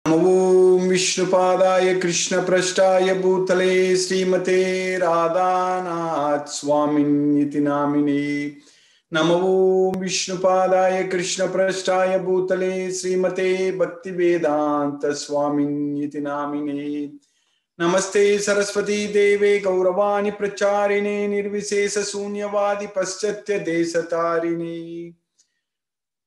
ओम विष्णुपादाय कृष्णप्रष्टाय भूतले श्रीमते राधानाथ स्वामिन्निति नामिने। नमो विष्णुपादाय कृष्णप्रष्टाय भूतले श्रीमते भक्तिवेदांत स्वामिन्निति नामिने। नमस्ते सरस्वती देवे गौरवाणी प्रचारिणे निर्विशेष शून्यवादी पश्चात्य देशतारिणे।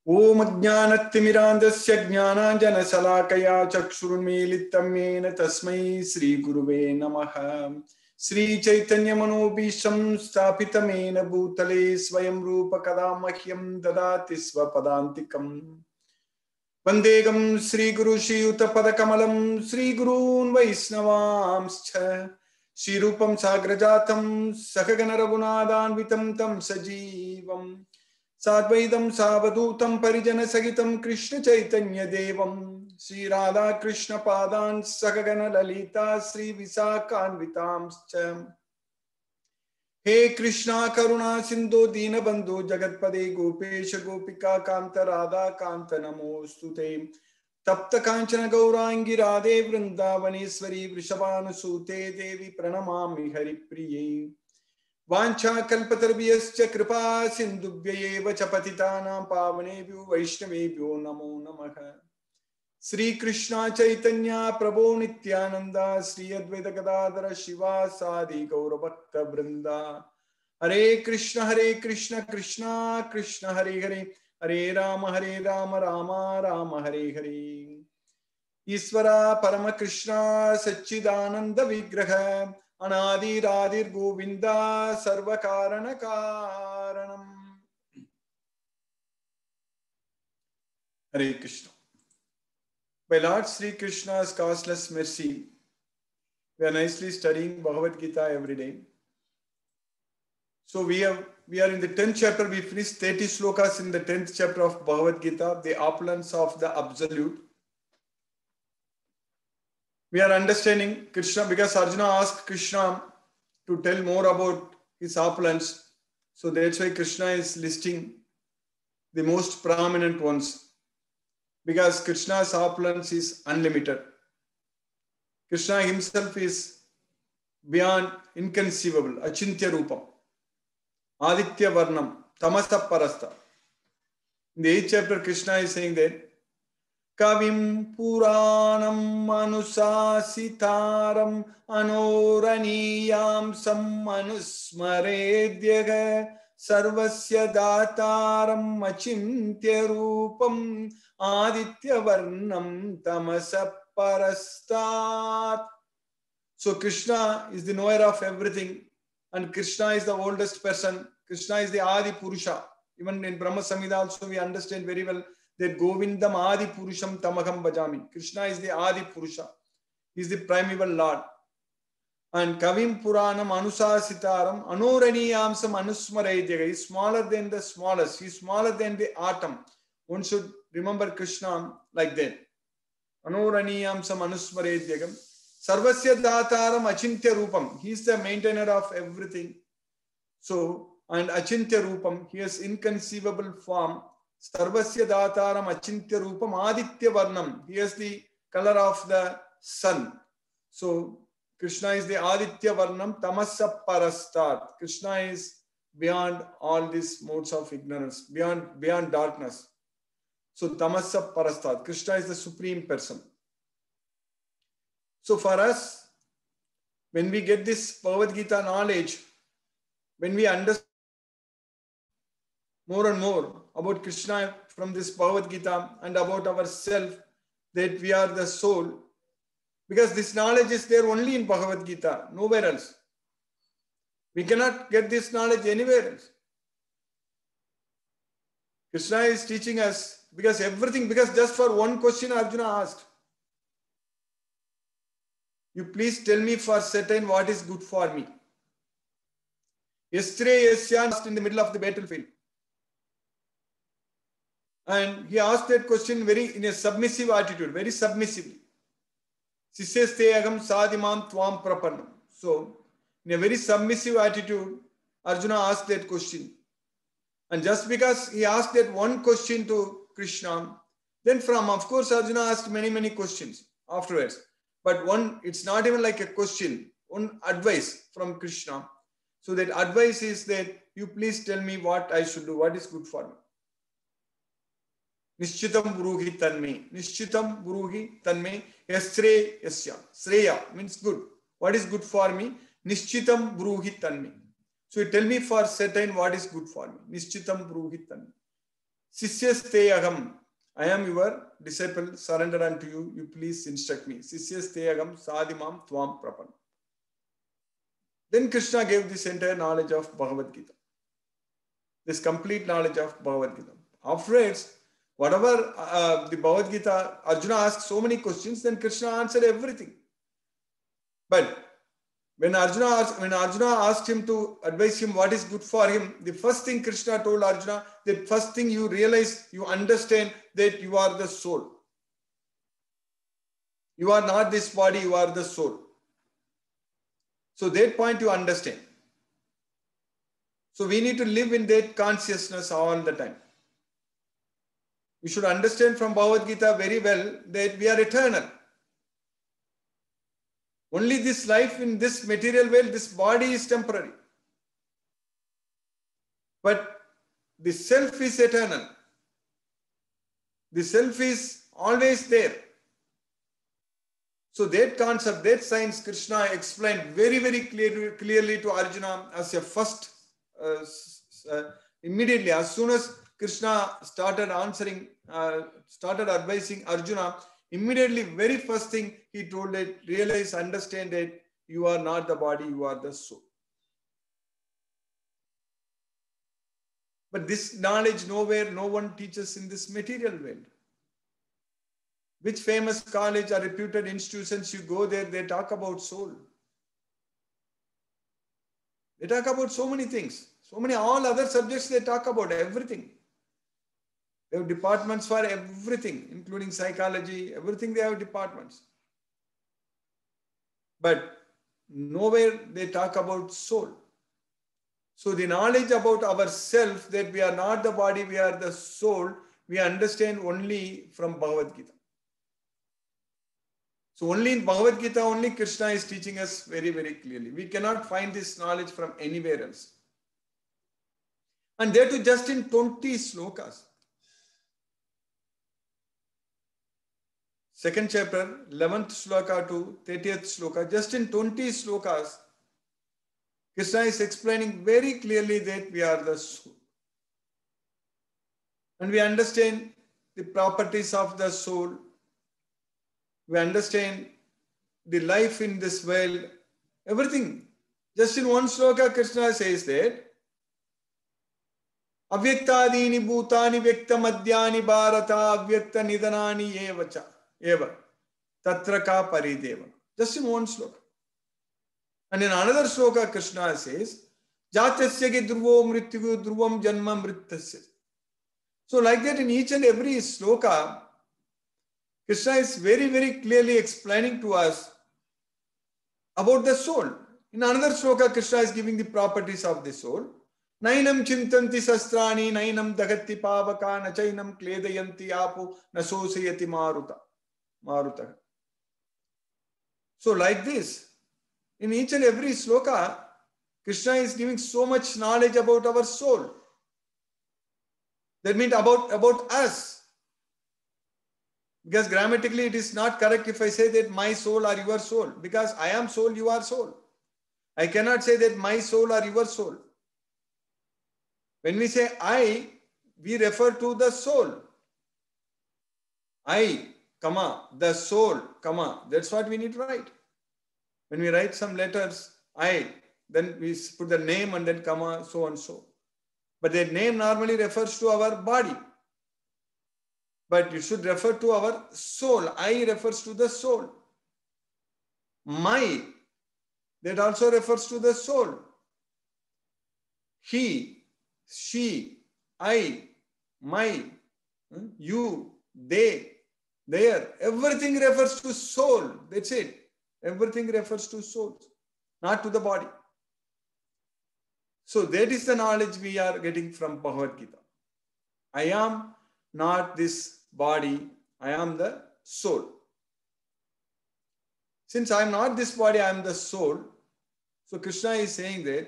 ओम अज्ञानतिमिरान्धस्य ज्ञानाञ्जनशलाकया चक्षुरुन्मीलितं येन तस्मै श्रीगुरुवे नमः। श्रीचैतन्यमनोभीष्टं स्थापितं येन भूतले स्वयं रूप कदा मह्यं ददाति स्वपदान्तिकम्। वन्देऽहं श्रीगुरु श्रीयुतपदकमलं श्रीगुरून् वैष्णवांश्च श्रीरूपं साग्रजातं सहगण रघुनाथान्वितं तं सजीवम् साद्वैतं सावधूतं परिजन सहितं कृष्ण चैतन्य देवं श्री राधा कृष्ण पादान् सहगण ललिता श्री विशाखान्वितांश्च। हे कृष्णा करुणा सिंधु दीनबंधु जगत्पदे गोपेश गोपिका कांत राधा कांत नमोस्तुते। तप्त कांचन गौरांगी राधे वृंदावनेश्वरी वृषभानुसूते देवी प्रणमामि हरिप्रिये। वाञ्छाकल्पतरुभ्यश्च कृपा सिन्धुभ्यैव च पतितानां पावनेभ्यो वैष्णवेभ्यो नमो नमः। श्री कृष्ण चैतन्य प्रभो नित्यानंद श्री अद्वैत गदाधर शिवासादि गौरभक्त वृंदा। हरे कृष्ण कृष्ण कृष्ण हरे हरे हरे राम राम राम हरे हरे। ईश्वर परम कृष्ण सच्चिदानंद विग्रह अनादिरादिर गोविंदा सर्व कारण कारणम। हरे Krishna. By Lord Sri Krishna's causeless mercy, we are nicely studying Bhagavad Gita every day. So we are in the 10th chapter. We finished 30 slokas in the 10th chapter of Bhagavad Gita, the opulence of the absolute. We are understanding Krishna because Arjuna asked Krishna to tell more about his opulence. So that's why Krishna is listing the most prominent ones, because Krishna's opulence is unlimited. Krishna himself is beyond inconceivable, achintya rupam, aditya varnam, tamasa parasta. In the 8th chapter, Krishna is saying that Kavim Puranam Manusasitaram Anoraniyam Sammanusmaredyaga Sarvasya Dataram Achintya Rupam Aditya Varnam Tamasa Parastat. So Krishna is the knower of everything, and Krishna is the oldest person. Krishna is the Adi Purusha. Even in Brahma Samhita also we understand very well that Govindam Adi Purusham Tamaham Bhajami. Krishna is the Adi Purusha. He is the primeval Lord. And Kavim Puranam Anusasitaram Anoraniyamsam Anusmaraidyaga. He is smaller than the smallest. He is smaller than the atom. One should remember Krishna like that. Anoraniyamsam Anusmaraidyaga. Sarvasya Dataram Achintya Rupam. He is the maintainer of everything. So, and Achintya Rupam, he has inconceivable form. Sarvasya Dataram Achintya Rupam Aditya Varnam. He has the color of the sun. So, Krishna is the Aditya Varnam Tamasa Parastat. Krishna is beyond all these modes of ignorance, beyond darkness. So, Tamasa Parastat. Krishna is the supreme person. So, for us, when we get this Bhagavad Gita knowledge, when we understand more and more about Krishna from this Bhagavad Gita and about ourselves, that we are the soul, because this knowledge is there only in Bhagavad Gita, nowhere else. We cannot get this knowledge anywhere else. Krishna is teaching us because just for one question Arjuna asked, you please tell me for certain what is good for me. Yesterday, Yasyan asked in the middle of the battlefield. And he asked that question in a submissive attitude, very submissively. Sisyaste agam sadimam tvam prapannam. So, in a very submissive attitude, Arjuna asked that question. And just because he asked that one question to Krishna, Then of course, Arjuna asked many questions afterwards. But it's not even like a question, one advice from Krishna. So that advice is that you please tell me what I should do, what is good for me. Nishchitam bruhi tanme. Nishchitam bruhi tanme. Yasre yasya. Sreya means good. What is good for me? Nishchitam bruhi tanme. So you tell me for certain what is good for me. Nishchitam bruhi tanme. Sisyaste aham. I am your disciple, surrender unto you. You please instruct me. Sisyaste aham sadimam tvam prapan. Then Krishna gave this entire knowledge of Bhagavad Gita. This complete knowledge of Bhagavad Gita. Afterwards, whatever the Bhagavad Gita, Arjuna asked so many questions, then Krishna answered everything. But when Arjuna asked him to advise him what is good for him, the first thing Krishna told Arjuna, the first thing you realize, you understand that you are the soul. You are not this body, you are the soul. So that point you understand. So we need to live in that consciousness all the time. We should understand from Bhagavad Gita very well that we are eternal. Only this life in this material world, this body is temporary. But the self is eternal. The self is always there. So that concept, that science, Krishna explained very clearly to Arjuna as a first, immediately, as soon as Krishna started advising Arjuna, immediately, very first thing he told it, realize, understand that you are not the body, you are the soul. But this knowledge nowhere, no one teaches in this material world. Which famous college or reputed institutions you go there, they talk about soul. They talk about so many things. So many, all other subjects they talk about, everything. They have departments for everything, including psychology, everything they have departments. But nowhere they talk about soul. So the knowledge about ourself, that we are not the body, we are the soul, we understand only from Bhagavad Gita. So only in Bhagavad Gita, only Krishna is teaching us very clearly. We cannot find this knowledge from anywhere else. And that too just in 20 slokas. Second chapter, 11th sloka to 30th sloka, just in 20 slokas, Krishna is explaining very clearly that we are the soul. And we understand the properties of the soul. We understand the life in this world, everything. Just in one sloka, Krishna says that Avyaktadini bhutani vyakta madhyani bharata avyakta nidanani eva tatra ka parideva. Just in one sloka. And in another sloka, Krishna says, Jatasya ki dhruvo mrityu dhruvam janma mritasya. So like that in each and every sloka, Krishna is very clearly explaining to us about the soul. In another sloka, Krishna is giving the properties of the soul. Nainam chintanti sastrani, nainam dagati pavaka, nachainam kledayanti apu, nasosayati maruta. So like this, in each and every sloka, Krishna is giving so much knowledge about our soul. That means about us. Because grammatically it is not correct if I say that my soul or your soul. Because I am soul, you are soul. I cannot say that my soul or your soul. When we say I, we refer to the soul. I, comma, the soul, comma. That's what we need to write. When we write some letters, I, then we put the name and then comma, so and so. But the name normally refers to our body. But it should refer to our soul. I refers to the soul. My, that also refers to the soul. He, she, I, my, you, they, there. Everything refers to soul. That's it. Everything refers to soul, not to the body. So that is the knowledge we are getting from Bhagavad Gita. I am not this body, I am the soul. Since I am not this body, I am the soul. So Krishna is saying that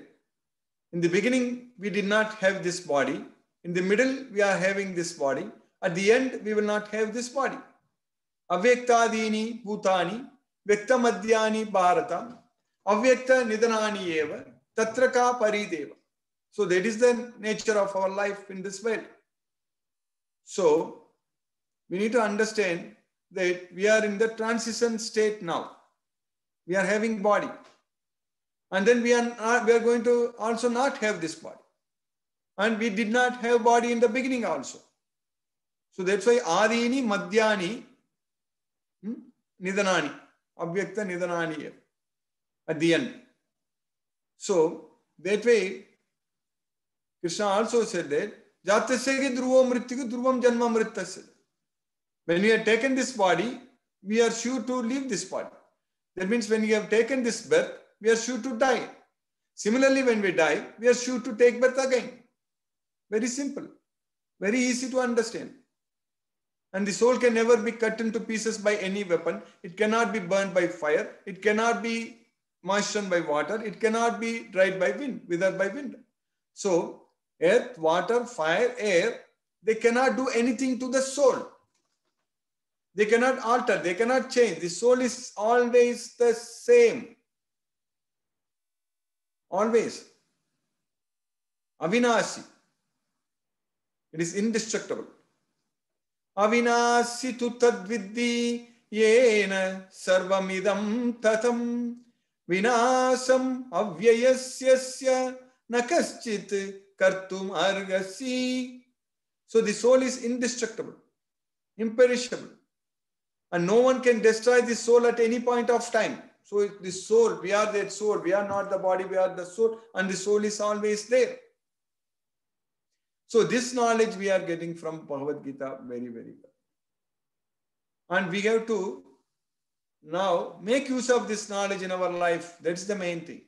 in the beginning, we did not have this body. In the middle, we are having this body. At the end, we will not have this body. Avyaktadini bhutani, vyakta madhyani bharatam, avyakta nidanani eva, tatraka parideva. So that is the nature of our life in this world. So we need to understand that we are in the transition state now. We are having body. And then we are going to also not have this body. And we did not have body in the beginning also. So that's why Adini, Madhyani, Nidanani, Abhyakta Nidanani at the end. So that way, Krishna also said that Jatasya dhruvam mrityu dhruvam janma mritasya. When we have taken this body, we are sure to leave this body. That means when we have taken this birth, we are sure to die. Similarly, when we die, we are sure to take birth again. Very simple, very easy to understand. And the soul can never be cut into pieces by any weapon. It cannot be burned by fire. It cannot be moistened by water. It cannot be dried by wind, withered by wind. So, earth, water, fire, air, they cannot do anything to the soul. They cannot alter, they cannot change. The soul is always the same. Always. Avinasi. It is indestructible. Avinasi tu tadviddi yena sarvamidam tatam vinasam avyayasyasya nakaschit kartum argasi. So the soul is indestructible, imperishable. And no one can destroy the soul at any point of time. So the soul, we are that soul. We are not the body, we are the soul. And the soul is always there. So this knowledge we are getting from Bhagavad Gita very, very well. And we have to now make use of this knowledge in our life. That's the main thing.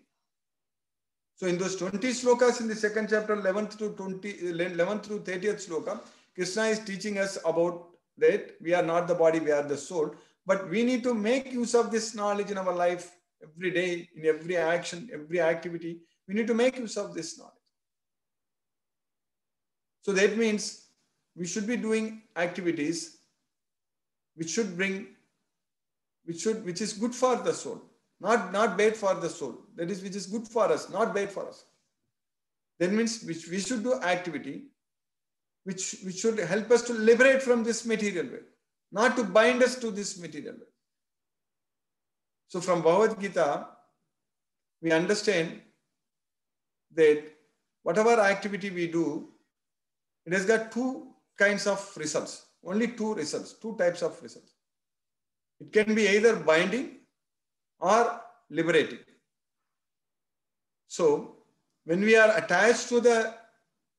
So in those 20 slokas in the second chapter, 11th through 30th sloka, Krishna is teaching us about that we are not the body, we are the soul. But we need to make use of this knowledge in our life every day, in every action, every activity. We need to make use of this knowledge. So that means we should be doing activities which should bring, which is good for the soul, not bad for the soul. That is, which is good for us, not bad for us. That means we should do activity which should help us to liberate from this material world, not to bind us to this material world. So from Bhagavad Gita, we understand that whatever activity we do, it has got two kinds of results, only two results, two types of results. It can be either binding or liberating. So when we are attached to the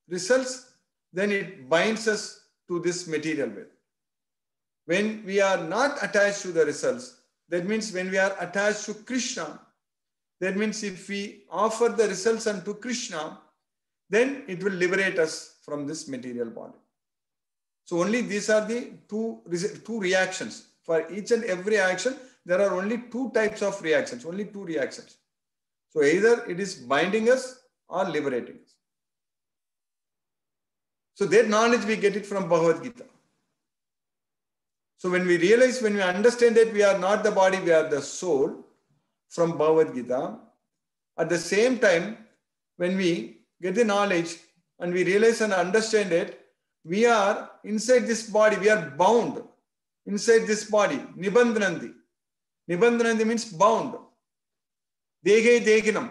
results, then it binds us to this material world. When we are not attached to the results, that means when we are attached to Krishna, that means if we offer the results unto Krishna, then it will liberate us from this material body. So only these are the two reactions. For each and every action, there are only two types of reactions, only two reactions. So either it is binding us or liberating us. So that knowledge we get it from Bhagavad Gita. So when we realize, when we understand that we are not the body, we are the soul from Bhagavad Gita, at the same time, when we get the knowledge and we realize and understand that we are inside this body, we are bound inside this body, Nibandhanandi. Nibandhanandi means bound. Dege deginam.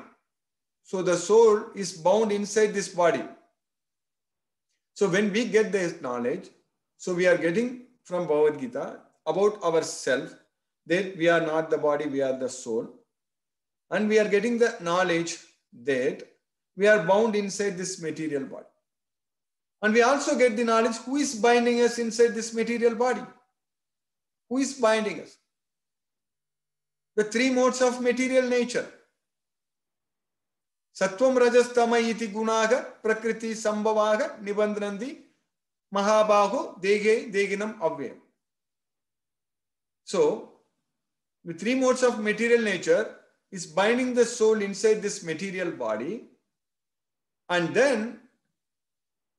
So the soul is bound inside this body. So when we get this knowledge, so we are getting from Bhagavad Gita about ourselves, that we are not the body, we are the soul. And we are getting the knowledge that we are bound inside this material body. And we also get the knowledge who is binding us inside this material body. Who is binding us? The three modes of material nature. Sattvam rajas tama iti gunaga prakriti sambhavaga nibandhanandi mahabaho dege deginam avyam. So, the three modes of material nature is binding the soul inside this material body, and then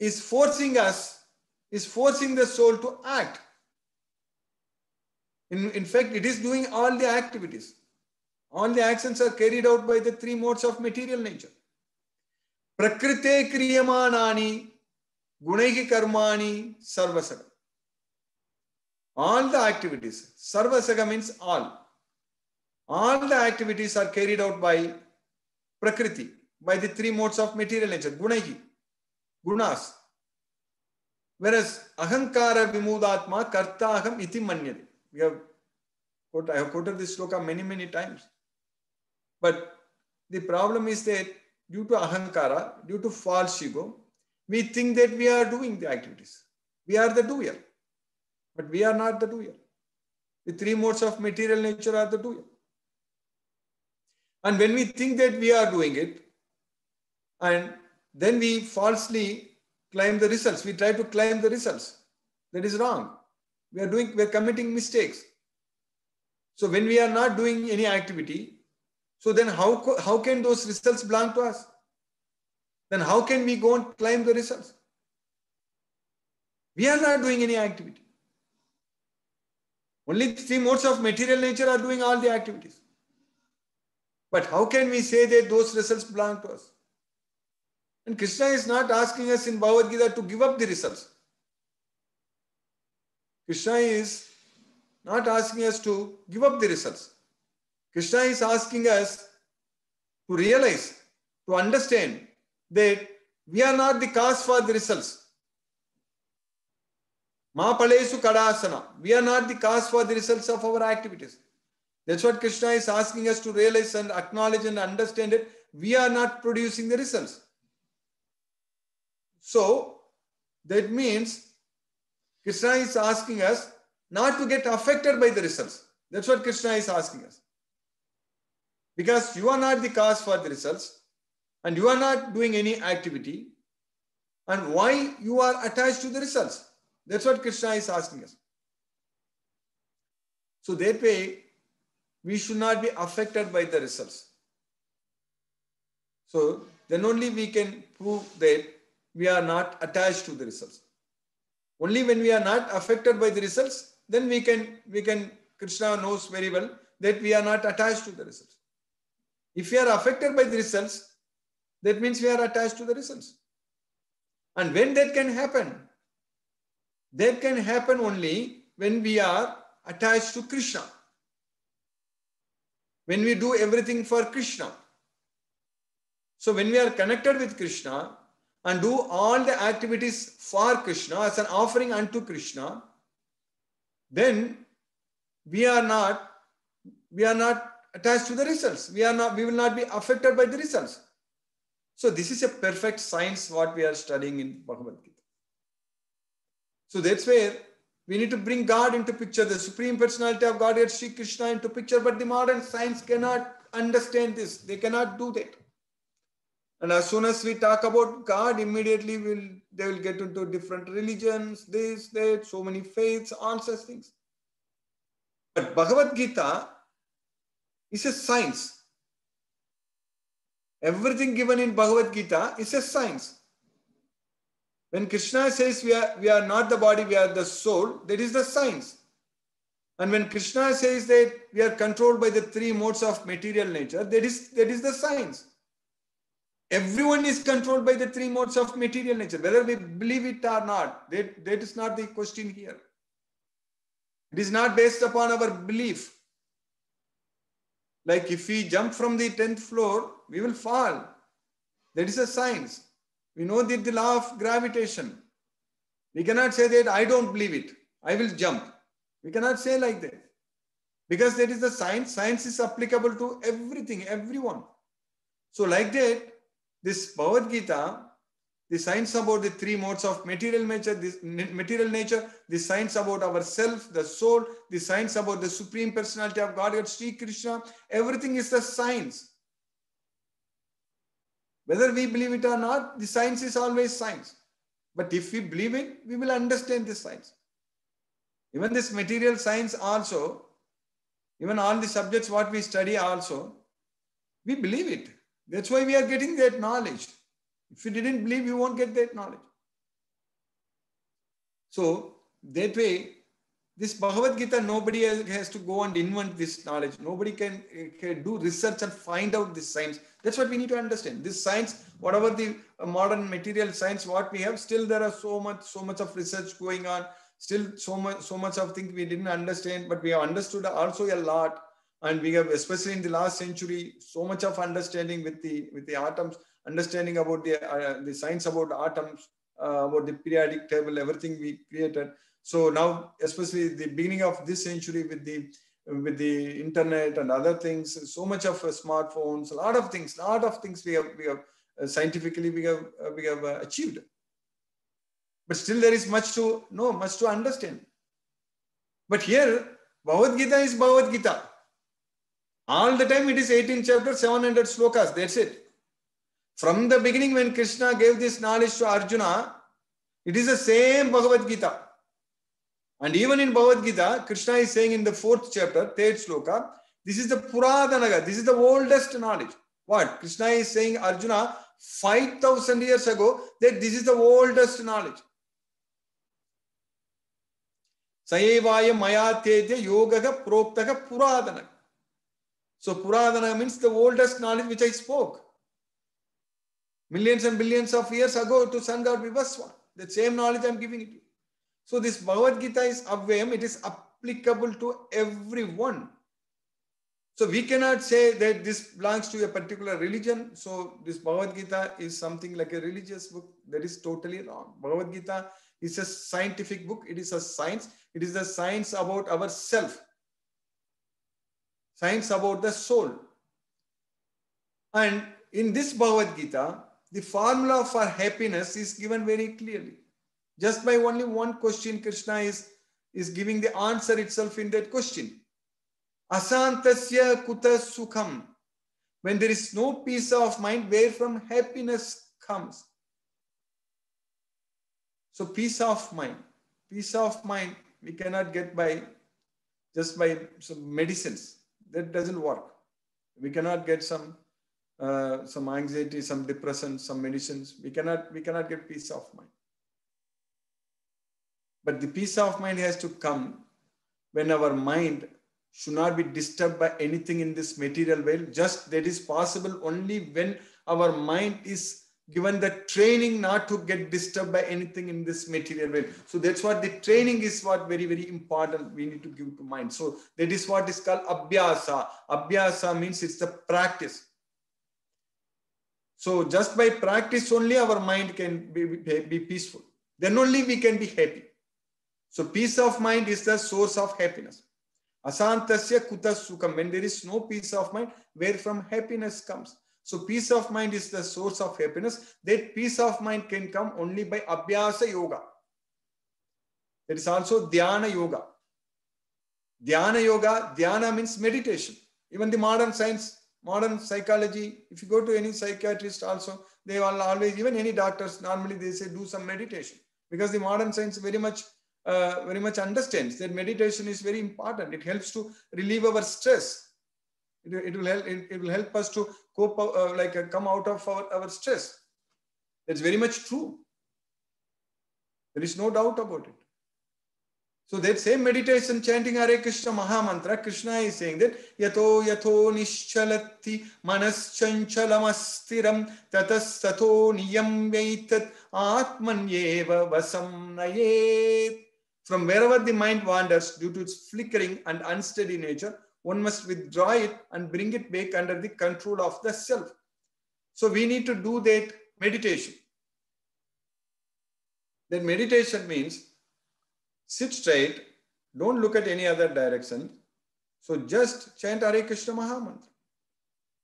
is forcing the soul to act. In fact, it is doing all the activities. All the actions are carried out by the three modes of material nature. Prakrite kriyamanani gunaihi karmani sarvasagam. All the activities, sarvasaga means all. All the activities are carried out by Prakriti, by the three modes of material nature, gunaihi, gunas. Whereas ahankara vimudatma kartaham iti manyate. I have quoted this sloka many times. But the problem is that due to ahankara, due to false ego, we think that we are doing the activities. We are the doer. But we are not the doer. The three modes of material nature are the doer. And when we think that we are doing it, and then we falsely claim the results. We try to claim the results. That is wrong. We are committing mistakes. So when we are not doing any activity, so then how can those results belong to us? Then how can we go and claim the results? We are not doing any activity. Only three modes of material nature are doing all the activities. But how can we say that those results belong to us? And Krishna is not asking us in Bhagavad Gita to give up the results. Krishna is not asking us to give up the results. Krishna is asking us to realize, to understand that we are not the cause for the results. Ma palesu kadasana. We are not the cause for the results of our activities. That's what Krishna is asking us to realize and acknowledge and understand it. We are not producing the results. So, that means Krishna is asking us not to get affected by the results. That's what Krishna is asking us. Because you are not the cause for the results and you are not doing any activity, and why you are attached to the results. That's what Krishna is asking us. So that way, we should not be affected by the results. So then only we can prove that we are not attached to the results. Only when we are not affected by the results, then we can, Krishna knows very well that we are not attached to the results. If we are affected by the results, that means we are attached to the results. And when that can happen? That can happen only when we are attached to Krishna. When we do everything for Krishna. So when we are connected with Krishna and do all the activities for Krishna as an offering unto Krishna, then we are not attached to the results. We will not be affected by the results. So this is a perfect science what we are studying in Bhagavad Gita. So that's where we need to bring God into picture, the Supreme Personality of Godhead, Sri Krishna into picture, but the modern science cannot understand this. They cannot do that. And as soon as we talk about God, immediately they will get into different religions, this, that, so many faiths, all such things. But Bhagavad Gita is a science. Everything given in Bhagavad Gita is a science. When Krishna says we are not the body, we are the soul, that is the science. And when Krishna says that we are controlled by the three modes of material nature, that is the science. Everyone is controlled by the three modes of material nature, whether we believe it or not. That is not the question here. It is not based upon our belief. Like if we jump from the 10th floor, we will fall. That is a science. We know that the law of gravitation. We cannot say that I don't believe it. I will jump. We cannot say like that. Because that is the science. Science is applicable to everything, everyone. So like that, this Bhagavad Gita, the science about the three modes of material nature, the science about ourself, the soul, the science about the Supreme Personality of Godhead, Sri Krishna, everything is the science. Whether we believe it or not, the science is always science. But if we believe it, we will understand this science. Even this material science also, Even all the subjects what we study also, we believe it. That's why we are getting that knowledge. If you didn't believe, you won't get that knowledge. So that way, this Bhagavad Gita, nobody has to go and invent this knowledge. Nobody can do research and find out this science. That's what we need to understand. This science, whatever the modern material science, what we have, still there are so much of research going on. Still so much of things we didn't understand, but we have understood also a lot. And we have, especially in the last century, so much of understanding with the atoms, understanding about the science about atoms, about the periodic table, everything we created. So now, especially the beginning of this century with the internet and other things, so much of smartphones, a lot of things we have scientifically we have achieved. But still there is much to know, much to understand. But here, Bhagavad Gita is Bhagavad Gita. All the time it is 18 chapters, 700 slokas, that's it. From the beginning when Krishna gave this knowledge to Arjuna, it is the same Bhagavad Gita. And even in Bhagavad Gita, Krishna is saying in the 4th chapter, 3rd sloka, this is the Puradanaga, this is the oldest knowledge. What? Krishna is saying, Arjuna, 5,000 years ago, that this is the oldest knowledge. Sayevaya maya tedya yogaga proktaga puradana. So Puradana means the oldest knowledge which I spoke. Millions and billions of years ago to Sun God Vivaswa. The same knowledge I am giving it to you. So this Bhagavad Gita is Abhyayam, it is applicable to everyone. So we cannot say that this belongs to a particular religion. So this Bhagavad Gita is something like a religious book. That is totally wrong. Bhagavad Gita is a scientific book. It is a science. It is the science about ourself. Science about the soul. And in this Bhagavad Gita, the formula for happiness is given very clearly. Just by only one question, Krishna is giving the answer itself in that question. Asantasya kuta sukham. When there is no peace of mind, where from happiness comes? So peace of mind. Peace of mind we cannot get just by some medicines. That doesn't work. We cannot get some anxiety, some depression, some medicines. We cannot get peace of mind. But the peace of mind has to come when our mind should not be disturbed by anything in this material world. Just that is possible only when our mind is given the training not to get disturbed by anything in this material world. So that's what the training is, what very, very important we need to give to mind. So that is what is called abhyasa. Abhyasa means it's the practice. So just by practice only our mind can be peaceful. Then only we can be happy. So peace of mind is the source of happiness. Asantasya kuta sukham. When there is no peace of mind, where from happiness comes? So peace of mind is the source of happiness. That peace of mind can come only by abhyasa yoga. That is also dhyana yoga. Dhyana yoga, dhyana means meditation. Even the modern science, modern psychology, if you go to any psychiatrist also, they will always, even any doctors, normally they say do some meditation. Because the modern science very much understands that meditation is very important. It helps to relieve our stress. It will help us to cope, come out of our stress. That's very much true. There is no doubt about it. So that same meditation, chanting Hare Krishna Mahamantra, Krishna is saying that yato nischalati manas-chanchalam-astiram tatas-tato niyam-vaitat atmanyeva vasam nayet. From wherever the mind wanders due to its flickering and unsteady nature, one must withdraw it and bring it back under the control of the self. So we need to do that meditation. That meditation means sit straight, don't look at any other direction. So just chant Hare Krishna Mahamantra.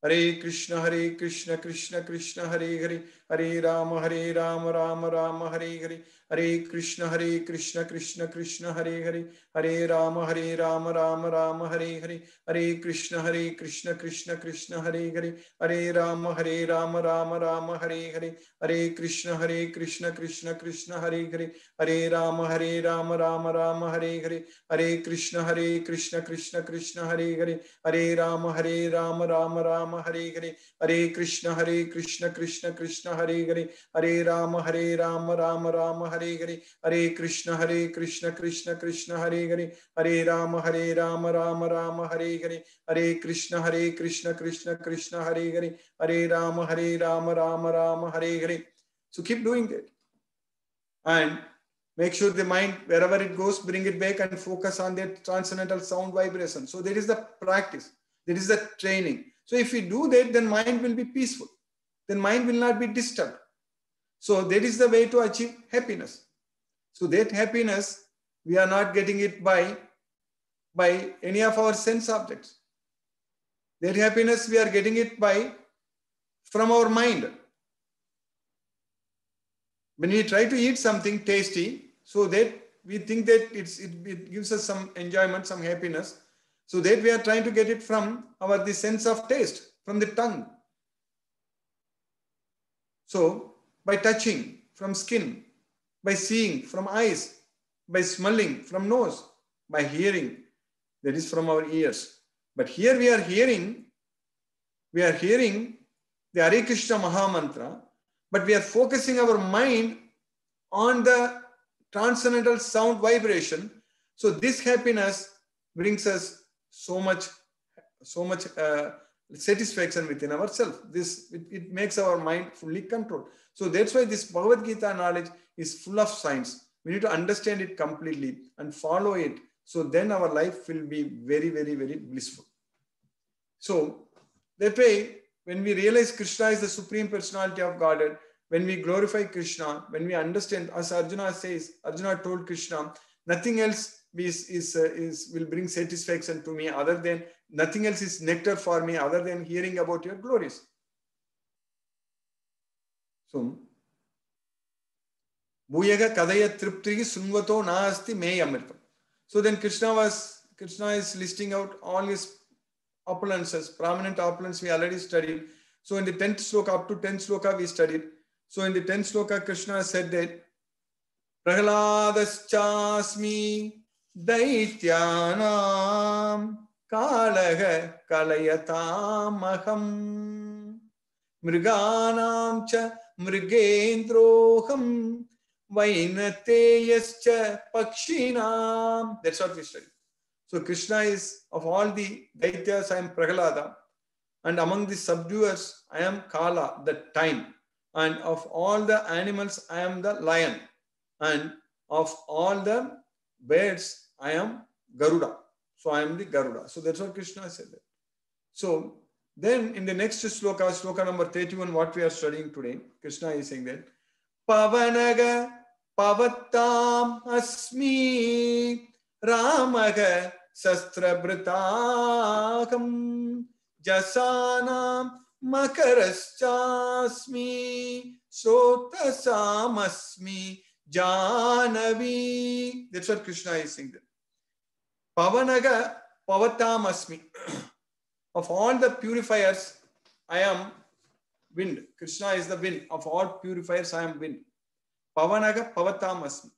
Hare Krishna, Krishna Krishna, Hare Hare, Hare Rama, Rama Rama, Hare Hare, Hare Krishna Krishna Krishna Hare Hare, Hare Rama Rama Rama Hare Hare, Hare Krishna Krishna Krishna Hare Hare, Hare Rama Rama Rama Hare Hare, Hare Krishna Krishna Krishna Hare Hare, Hare Rama Rama Hare Hare, Hare Krishna Krishna Krishna Hare Hare, Hare Rama Rama Hare Hare, Hare Krishna Krishna Krishna Hare Hare, Hare Rama Rama Hare Hare, Hare Krishna Krishna Krishna Hare Hare, Hare Rama Rama Hare Hare, Hare Krishna Krishna Krishna Hare Hare, Hare Rama Rama Hare Hare. So keep doing that. And make sure the mind, wherever it goes, bring it back and focus on that transcendental sound vibration. So that is the practice. That is the training. So if we do that, then mind will be peaceful. Then mind will not be disturbed. So that is the way to achieve happiness. So that happiness, we are not getting it by any of our sense objects. That happiness, we are getting it from our mind. When we try to eat something tasty, so that we think that it gives us some enjoyment, some happiness, so that we are trying to get it from the sense of taste, from the tongue. So by touching, from skin, by seeing, from eyes, by smelling, from nose, by hearing, that is from our ears. But here we are hearing the Hare Krishna Maha Mantra, but we are focusing our mind on the transcendental sound vibration. So this happiness brings us so much satisfaction within ourselves. It makes our mind fully controlled. So that's why this Bhagavad Gita knowledge is full of science. We need to understand it completely and follow it. So then our life will be very, very, very blissful. So that way, when we realize Krishna is the Supreme Personality of Godhead, when we glorify Krishna, when we understand, as Arjuna says, Arjuna told Krishna, nothing else will bring satisfaction to me other than, nothing else is nectar for me other than hearing about your glories. So, Bhuyaga kadaya triptrihi sunvato naasti me amritam. So then Krishna is listing out all his opulences, prominent opulence we already studied. So in the 10th sloka, up to 10th sloka we studied. So in the 10th sloka, Krishna said that Prahaladaschasmi daityanam kalaha kalayatamaham mriganam cha mrigendroham vainateyascha pakshinam. That's what we studied. So Krishna is, of all the Daityas, I am Prahalada. And among the subduers, I am Kala, the time. And of all the animals, I am the lion. And of all the birds, I am Garuda. So I am the Garuda. So that's what Krishna said. So then in the next sloka, sloka number 31, what we are studying today, Krishna is saying that Pavanaga Pavattam Asmi Ramaga Sastrabrtakam Jasanam Makaraschasmi Sotasamasmi Janavi. That's what Krishna is saying there. Pavanaga Pavatam Asmi. Of all the purifiers, I am wind. Krishna is the wind. Of all purifiers, I am wind. Pavanaga Pavatam Asmi.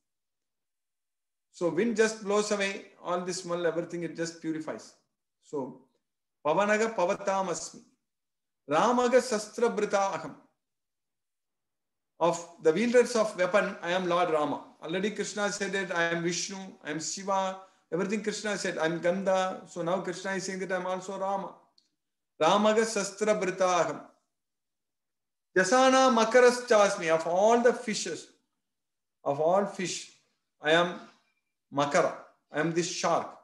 So wind just blows away all the smell, everything, it just purifies. So Pavanaga Pavatam Asmi. Ramaga Sastra Brita Aham. Of the wielders of weapon, I am Lord Rama. Already Krishna said that I am Vishnu, I am Shiva, everything Krishna said, I am Gandha. So now Krishna is saying that I am also Rama. Ramaga Sastra Brita Aham. Jasana Makaras Chasmi. Of all the fishes, of all fish, I am Makara. I am this shark.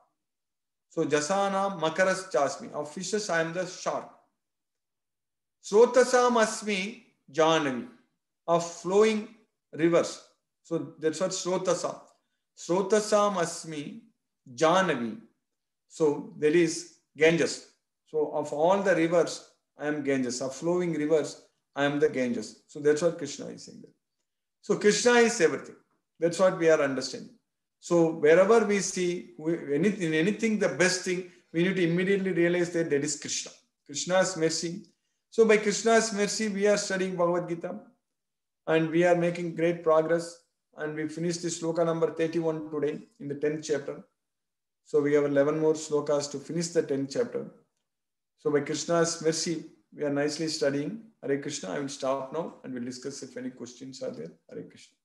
So Jasana Makaras Chasmi. Of fishes, I am the shark. Srotasam Asmi Janavi. Of flowing rivers. So that's what Srotasa. Srotasam Asmi Janavi. So that is Ganges. So of all the rivers, I am Ganges. Of flowing rivers, I am the Ganges. So that's what Krishna is saying there. So Krishna is everything. That's what we are understanding. So wherever we see anything, the best thing, we need to immediately realize that that is Krishna. Krishna's mercy. So by Krishna's mercy, we are studying Bhagavad Gita and we are making great progress. And we finished the sloka number 31 today in the 10th chapter. So we have 11 more slokas to finish the 10th chapter. So by Krishna's mercy, we are nicely studying. Hare Krishna. I will stop now and we'll discuss if any questions are there. Hare Krishna.